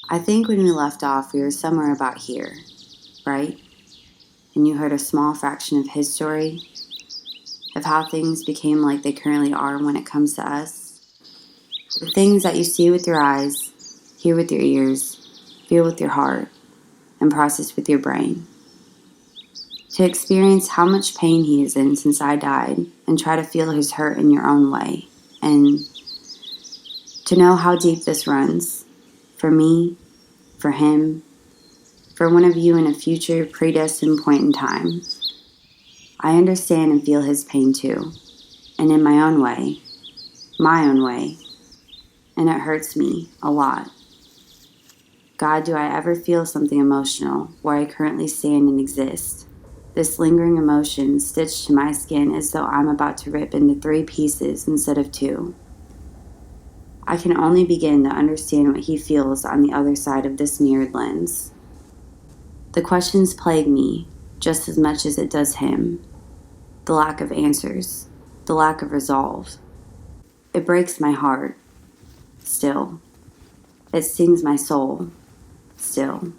I think when we left off, we were somewhere about here, right? And you heard a small fraction of his story, of how things became like they currently are when it comes to us. The things that you see with your eyes, hear with your ears, feel with your heart, and process with your brain. To experience how much pain he is in since I died, and try to feel his hurt in your own way, and to know how deep this runs, for me, for him, for one of you in a future predestined point in time. I understand and feel his pain too, and in my own way, and it hurts me a lot. God, do I ever feel something emotional where I currently stand and exist? This lingering emotion stitched to my skin as though I'm about to rip into 3 pieces instead of 2. I can only begin to understand what he feels on the other side of this mirrored lens. The questions plague me just as much as it does him. The lack of answers, the lack of resolve. It breaks my heart, still. It stings my soul, still.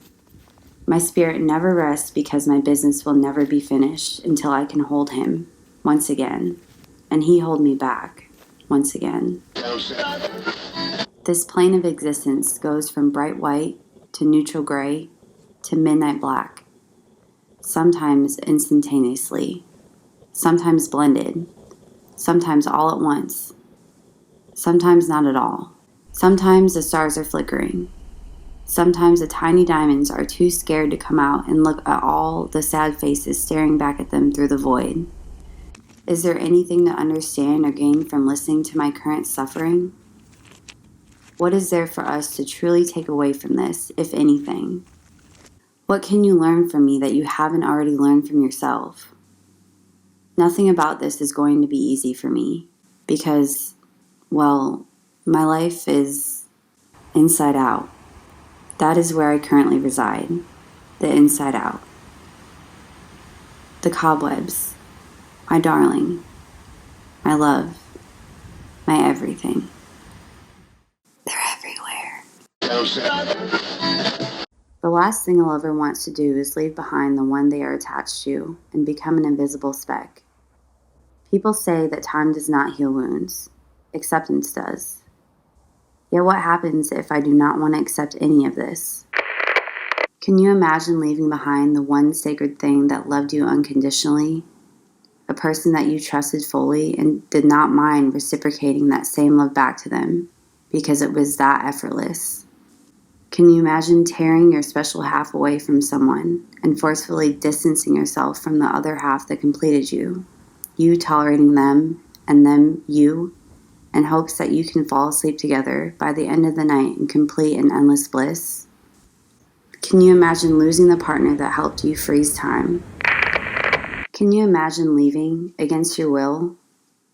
My spirit never rests because my business will never be finished until I can hold him once again, and he hold me back once again. This plane of existence goes from bright white to neutral gray to midnight black, sometimes instantaneously, sometimes blended, sometimes all at once, sometimes not at all. Sometimes the stars are flickering. Sometimes the tiny diamonds are too scared to come out and look at all the sad faces staring back at them through the void. Is there anything to understand or gain from listening to my current suffering? What is there for us to truly take away from this, if anything? What can you learn from me that you haven't already learned from yourself? Nothing about this is going to be easy for me because, well, my life is inside out. That is where I currently reside, the inside out. The cobwebs, my darling, my love, my everything. They're everywhere. The last thing a lover wants to do is leave behind the one they are attached to and become an invisible speck. People say that time does not heal wounds. Acceptance does. Yet what happens if I do not want to accept any of this? Can you imagine leaving behind the one sacred thing that loved you unconditionally? A person that you trusted fully and did not mind reciprocating that same love back to them because it was that effortless. Can you imagine tearing your special half away from someone and forcefully distancing yourself from the other half that completed you? You tolerating them and them you, in hopes that you can fall asleep together by the end of the night in complete and endless bliss? Can you imagine losing the partner that helped you freeze time? Can you imagine leaving, against your will,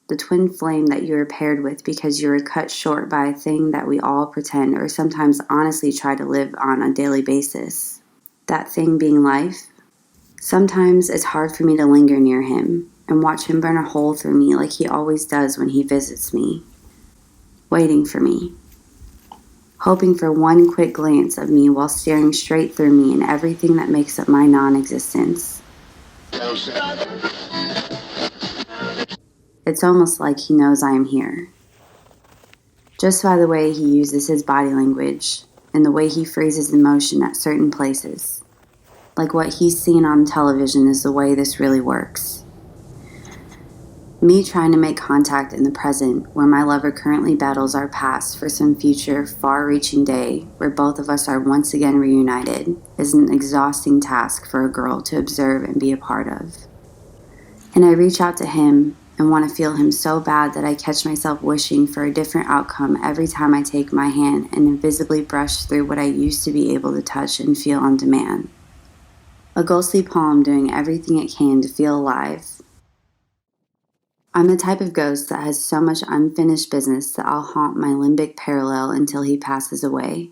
the twin flame that you were paired with because you were cut short by a thing that we all pretend or sometimes honestly try to live on a daily basis? That thing being life? Sometimes it's hard for me to linger near him and watch him burn a hole through me like he always does when he visits me, waiting for me, hoping for one quick glance of me while staring straight through me and everything that makes up my non-existence. It's almost like he knows I am here. Just by the way he uses his body language and the way he freezes in motion at certain places. Like what he's seen on television is the way this really works. Me trying to make contact in the present where my lover currently battles our past for some future far-reaching day where both of us are once again reunited is an exhausting task for a girl to observe and be a part of. And I reach out to him and want to feel him so bad that I catch myself wishing for a different outcome every time I take my hand and invisibly brush through what I used to be able to touch and feel on demand. A ghostly palm doing everything it can to feel alive. I'm the type of ghost that has so much unfinished business that I'll haunt my limbic parallel until he passes away.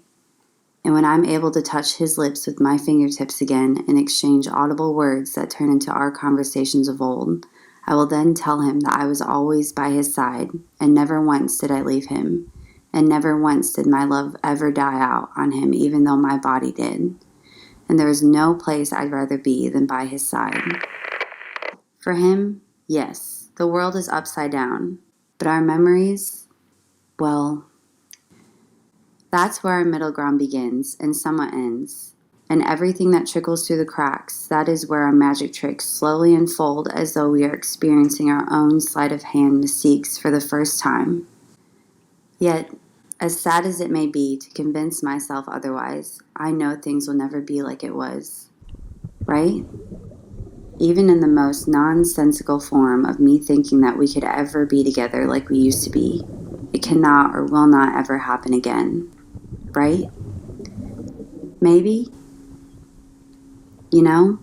And when I'm able to touch his lips with my fingertips again and exchange audible words that turn into our conversations of old, I will then tell him that I was always by his side and never once did I leave him, And never once did my love ever die out on him, even though my body did. And there is no place I'd rather be than by his side. For him, yes, the world is upside down. But our memories, well, that's where our middle ground begins and somewhat ends. And everything that trickles through the cracks, that is where our magic tricks slowly unfold as though we are experiencing our own sleight of hand mystiques for the first time. Yet, as sad as it may be to convince myself otherwise, I know things will never be like it was. Right? Even in the most nonsensical form of me thinking that we could ever be together like we used to be, it cannot or will not ever happen again. Right? Maybe? You know?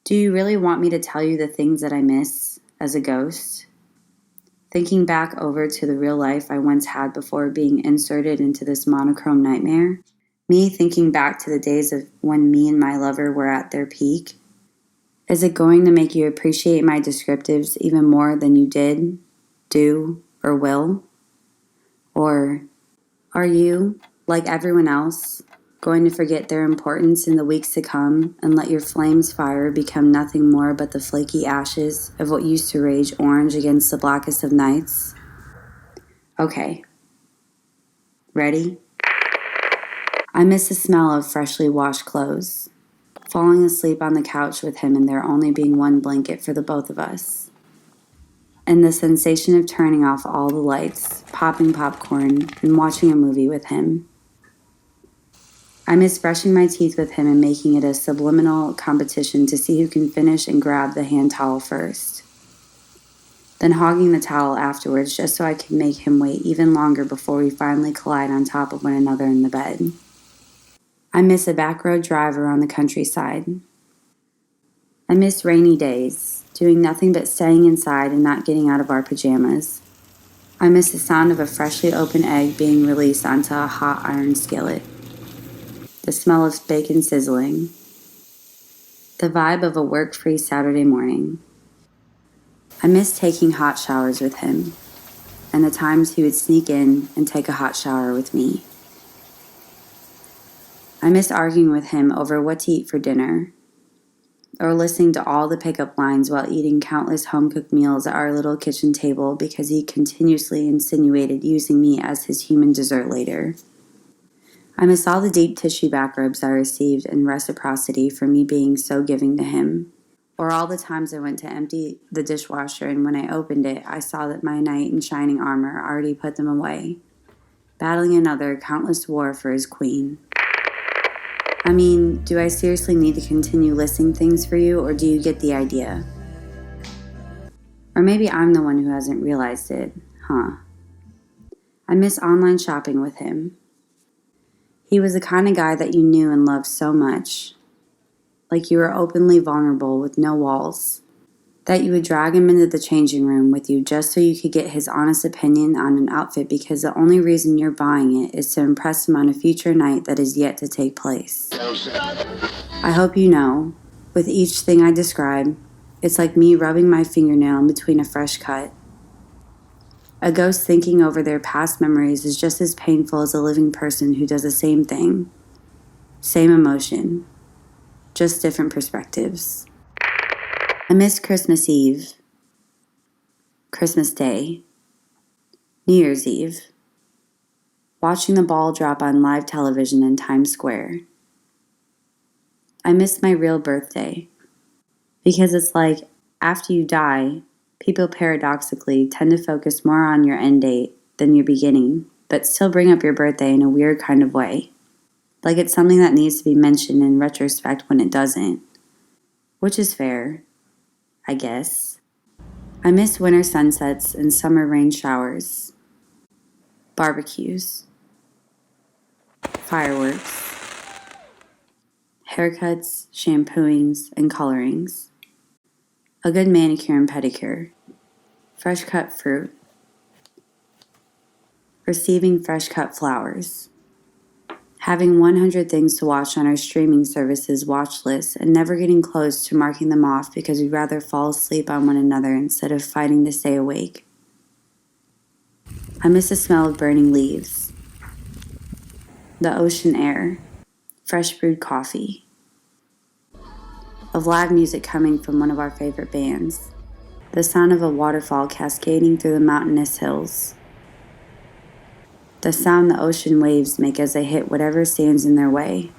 Do you really want me to tell you the things that I miss as a ghost? Thinking back over to the real life I once had before being inserted into this monochrome nightmare? Me thinking back to the days of when me and my lover were at their peak? Is it going to make you appreciate my descriptives even more than you did, do, or will? Or are you, like everyone else, going to forget their importance in the weeks to come and let your flame's fire become nothing more but the flaky ashes of what used to rage orange against the blackest of nights? Okay. Ready? I miss the smell of freshly washed clothes, falling asleep on the couch with him and there only being one blanket for the both of us, and the sensation of turning off all the lights, popping popcorn, and watching a movie with him. I miss brushing my teeth with him and making it a subliminal competition to see who can finish and grab the hand towel first. Then hogging the towel afterwards just so I could make him wait even longer before we finally collide on top of one another in the bed. I miss a back road drive around the countryside. I miss rainy days, doing nothing but staying inside and not getting out of our pajamas. I miss the sound of a freshly opened egg being released onto a hot iron skillet. The smell of bacon sizzling, the vibe of a work-free Saturday morning. I miss taking hot showers with him, and the times he would sneak in and take a hot shower with me. I miss arguing with him over what to eat for dinner, or listening to all the pickup lines while eating countless home-cooked meals at our little kitchen table because he continuously insinuated using me as his human dessert later. I miss all the deep tissue back rubs I received in reciprocity for me being so giving to him. Or all the times I went to empty the dishwasher and when I opened it, I saw that my knight in shining armor already put them away, battling another countless war for his queen. I mean, do I seriously need to continue listing things for you, or do you get the idea? Or maybe I'm the one who hasn't realized it, huh? I miss online shopping with him. He was the kind of guy that you knew and loved so much, like you were openly vulnerable with no walls, that you would drag him into the changing room with you just so you could get his honest opinion on an outfit because the only reason you're buying it is to impress him on a future night that is yet to take place. I hope you know, with each thing I describe, it's like me rubbing my fingernail in between a fresh cut. A ghost thinking over their past memories is just as painful as a living person who does the same thing, same emotion, just different perspectives. I miss Christmas Eve, Christmas Day, New Year's Eve, watching the ball drop on live television in Times Square. I miss my real birthday, because it's like, after you die, people paradoxically tend to focus more on your end date than your beginning, but still bring up your birthday in a weird kind of way. Like it's something that needs to be mentioned in retrospect when it doesn't. Which is fair, I guess. I miss winter sunsets and summer rain showers. Barbecues. Fireworks. Haircuts, shampooings, and colorings. A good manicure and pedicure. Fresh cut fruit. Receiving fresh cut flowers. Having 100 things to watch on our streaming services watch list and never getting close to marking them off because we'd rather fall asleep on one another instead of fighting to stay awake. I miss the smell of burning leaves, the ocean air, fresh brewed coffee, of live music coming from one of our favorite bands, the sound of a waterfall cascading through the mountainous hills, the sound the ocean waves make as they hit whatever stands in their way.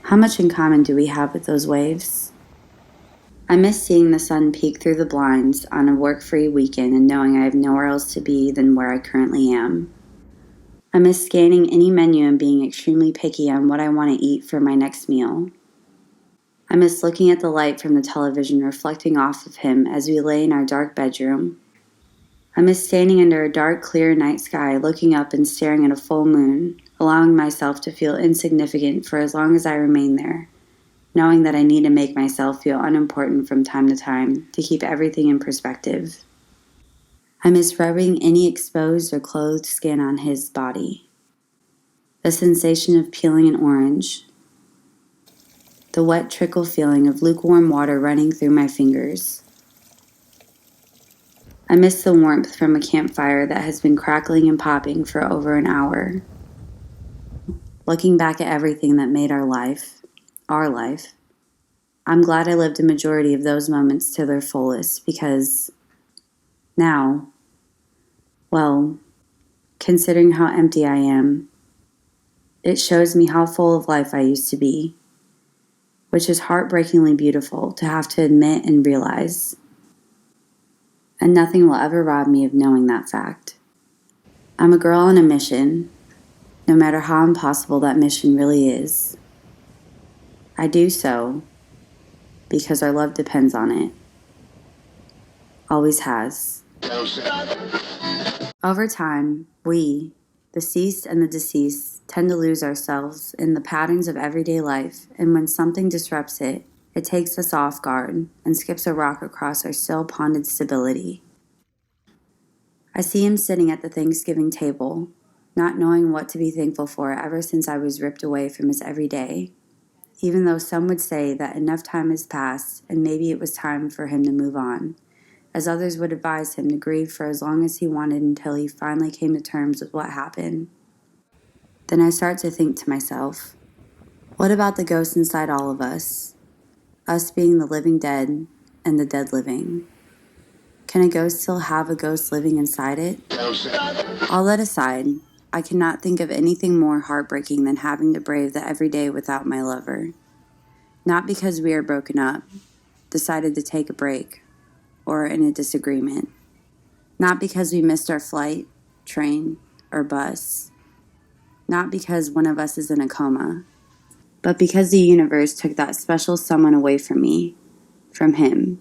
How much in common do we have with those waves? I miss seeing the sun peek through the blinds on a work-free weekend and knowing I have nowhere else to be than where I currently am. I miss scanning any menu and being extremely picky on what I want to eat for my next meal. I miss looking at the light from the television reflecting off of him as we lay in our dark bedroom. I miss standing under a dark, clear night sky, looking up and staring at a full moon, allowing myself to feel insignificant for as long as I remain there, knowing that I need to make myself feel unimportant from time to time to keep everything in perspective. I miss rubbing any exposed or clothed skin on his body. The sensation of peeling an orange. The wet trickle feeling of lukewarm water running through my fingers. I miss the warmth from a campfire that has been crackling and popping for over an hour. Looking back at everything that made our life, I'm glad I lived a majority of those moments to their fullest because now, well, considering how empty I am, it shows me how full of life I used to be, which is heartbreakingly beautiful to have to admit and realize. And nothing will ever rob me of knowing that fact. I'm a girl on a mission, no matter how impossible that mission really is. I do so because our love depends on it. Always has. Over time, we, the deceased and the deceased, tend to lose ourselves in the patterns of everyday life, and when something disrupts it, it takes us off guard and skips a rock across our still ponded stability. I see him sitting at the Thanksgiving table, not knowing what to be thankful for ever since I was ripped away from his everyday, even though some would say that enough time has passed and maybe it was time for him to move on, as others would advise him to grieve for as long as he wanted until he finally came to terms with what happened. Then I start to think to myself, what about the ghost inside all of us? Us being the living dead and the dead living. Can a ghost still have a ghost living inside it? All that aside, I cannot think of anything more heartbreaking than having to brave the everyday without my lover. Not because we are broken up, decided to take a break, or in a disagreement. Not because we missed our flight, train, or bus. Not because one of us is in a coma, but because the universe took that special someone away from me, from him.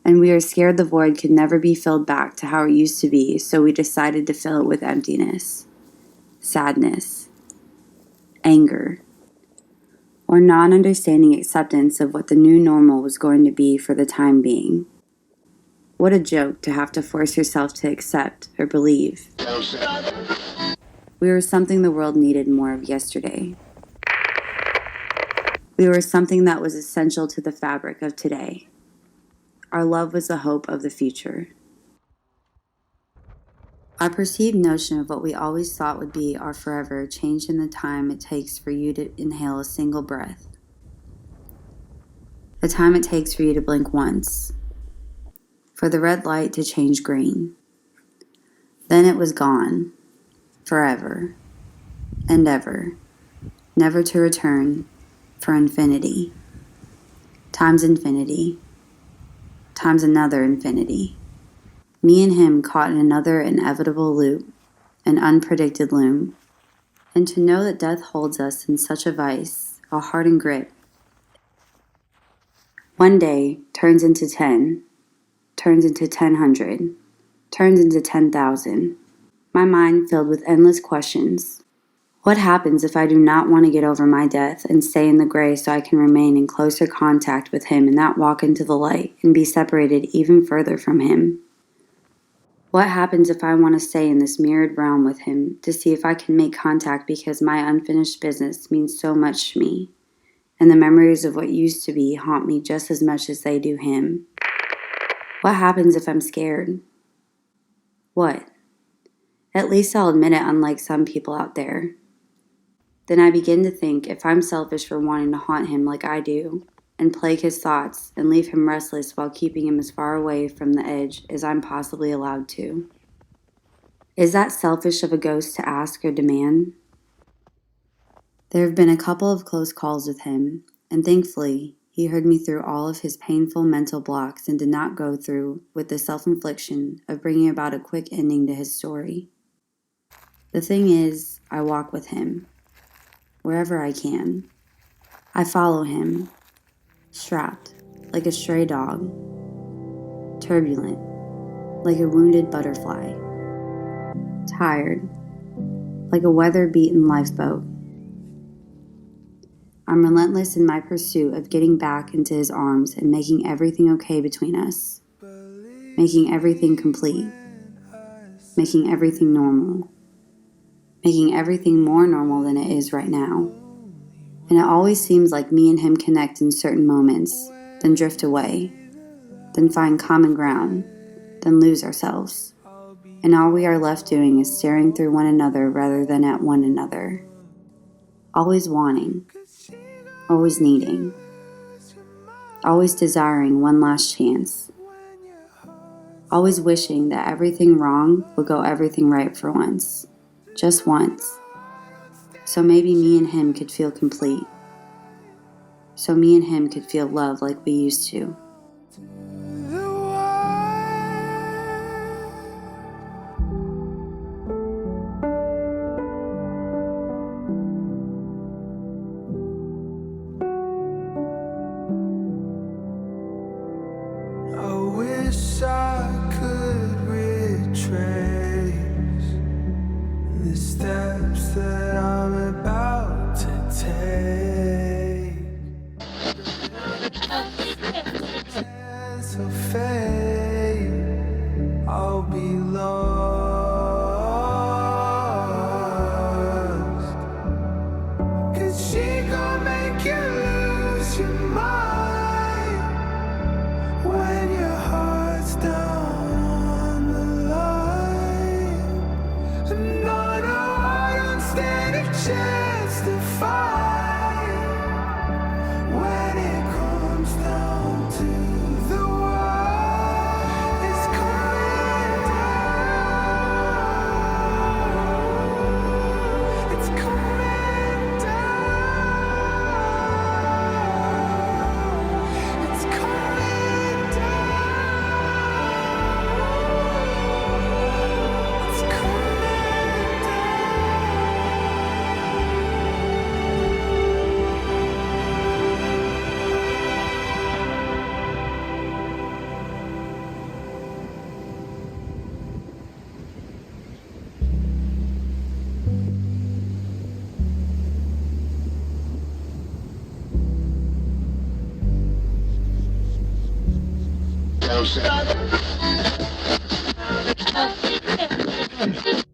And we are scared the void could never be filled back to how it used to be, so we decided to fill it with emptiness, sadness, anger, or non-understanding acceptance of what the new normal was going to be for the time being. What a joke to have to force yourself to accept or believe. We were something the world needed more of yesterday. We were something that was essential to the fabric of today. Our love was the hope of the future. Our perceived notion of what we always thought would be our forever changed in the time it takes for you to inhale a single breath. The time it takes for you to blink once. For the red light to change green. Then it was gone. Forever. And ever. Never to return. For infinity. Times infinity. Times another infinity. Me and him caught in another inevitable loop, an unpredicted loom. And to know that death holds us in such a vice, a hardened grip. One day turns into 10, turns into 10,000, turns into 10,000. My mind filled with endless questions. What happens if I do not want to get over my death and stay in the gray so I can remain in closer contact with him and not walk into the light and be separated even further from him? What happens if I want to stay in this mirrored realm with him to see if I can make contact because my unfinished business means so much to me, and the memories of what used to be haunt me just as much as they do him? What happens if I'm scared? What? At least I'll admit it, unlike some people out there. Then I begin to think if I'm selfish for wanting to haunt him like I do, and plague his thoughts and leave him restless while keeping him as far away from the edge as I'm possibly allowed to. Is that selfish of a ghost to ask or demand? There have been a couple of close calls with him, and thankfully, he heard me through all of his painful mental blocks and did not go through with the self-infliction of bringing about a quick ending to his story. The thing is, I walk with him, wherever I can. I follow him, strapped, like a stray dog, turbulent, like a wounded butterfly, tired, like a weather-beaten lifeboat. I'm relentless in my pursuit of getting back into his arms and making everything okay between us, making everything complete, making everything normal, making everything more normal than it is right now. And it always seems like me and him connect in certain moments, then drift away, then find common ground, then lose ourselves. And all we are left doing is staring through one another rather than at one another. Always wanting, always needing, always desiring one last chance, always wishing that everything wrong would go everything right for once, just once, so maybe me and him could feel complete, so me and him could feel love like we used to. Wish I could retrace the steps that I'm about to take. Chance of fate, I'll be lost. 'Cause she gon' make you lose your mind when your heart's down on the line. And I know I don't stand a chance to fight when it comes down to the wire. It's coming down. It's coming down. It's coming down. It's coming down.